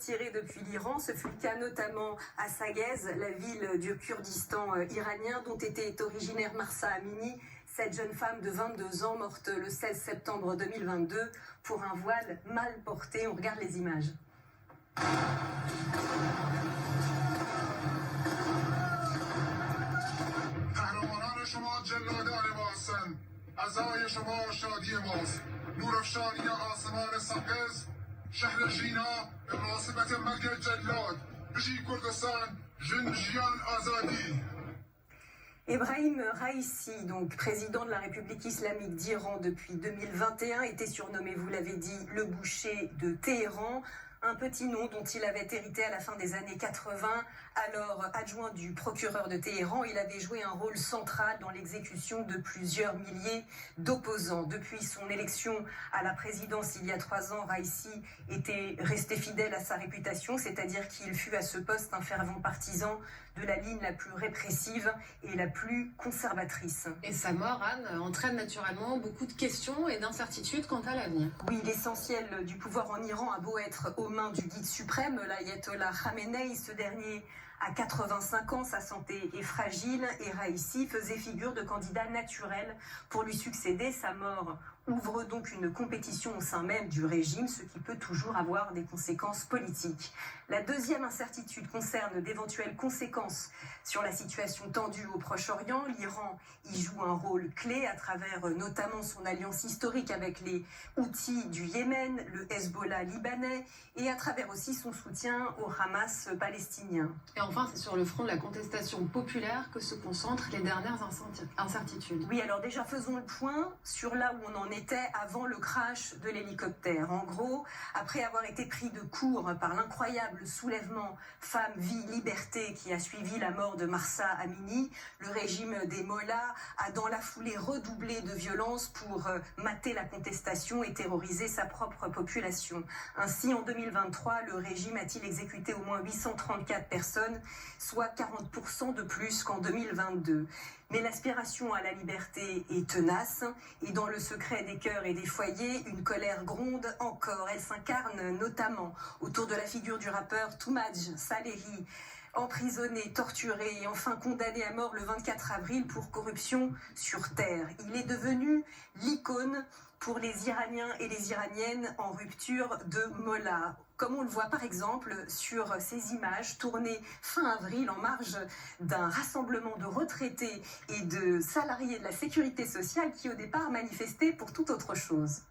retiré depuis l'Iran. Ce fut le cas notamment à Saghez, la ville du Kurdistan iranien dont était originaire Mahsa Amini, cette jeune femme de 22 ans morte le 16 septembre 2022 pour un voile mal porté. On regarde les images. Ebrahim Raïssi, donc président de la République islamique d'Iran depuis 2021, était surnommé, vous l'avez dit, le boucher de Téhéran. Un petit nom dont il avait hérité à la fin des années 80. Alors adjoint du procureur de Téhéran, il avait joué un rôle central dans l'exécution de plusieurs milliers d'opposants. Depuis son élection à la présidence il y a 3 ans, Raïssi était resté fidèle à sa réputation, c'est-à-dire qu'il fut à ce poste un fervent partisan de la ligne la plus répressive et la plus conservatrice. Et sa mort, Anne, entraîne naturellement beaucoup de questions et d'incertitudes quant à l'avenir. Oui, l'essentiel du pouvoir en Iran a beau être aux mains du guide suprême, l'ayatollah Khamenei, ce dernier a 85 ans, sa santé est fragile et Raïssi faisait figure de candidat naturel pour lui succéder. Sa mort ouvre donc une compétition au sein même du régime, ce qui peut toujours avoir des conséquences politiques. La deuxième incertitude concerne d'éventuelles conséquences sur la situation tendue au Proche-Orient. L'Iran y joue un rôle clé à travers notamment son alliance historique avec les Houthis du Yémen, le Hezbollah libanais et à travers aussi son soutien au Hamas palestinien. Et enfin, c'est sur le front de la contestation populaire que se concentrent les dernières incertitudes. Oui, alors déjà faisons le point sur là où on en était avant le crash de l'hélicoptère. En gros, après avoir été pris de court par l'incroyable soulèvement Femmes, Vie, Liberté qui a suivi la mort de Mahsa Amini, le régime des Mollahs a dans la foulée redoublé de violence pour mater la contestation et terroriser sa propre population. Ainsi, en 2023, le régime a-t-il exécuté au moins 834 personnes, soit 40% de plus qu'en 2022. Mais l'aspiration à la liberté est tenace et dans le secret des cœurs et des foyers, une colère gronde encore. Elle s'incarne notamment autour de la figure du rappeur Toumaj Salehi, emprisonné, torturé et enfin condamné à mort le 24 avril pour corruption sur terre. Il est devenu l'icône pour les Iraniens et les Iraniennes en rupture de Mollah. Comme on le voit par exemple sur ces images tournées fin avril en marge d'un rassemblement de retraités et de salariés de la sécurité sociale qui au départ manifestaient pour toute autre chose.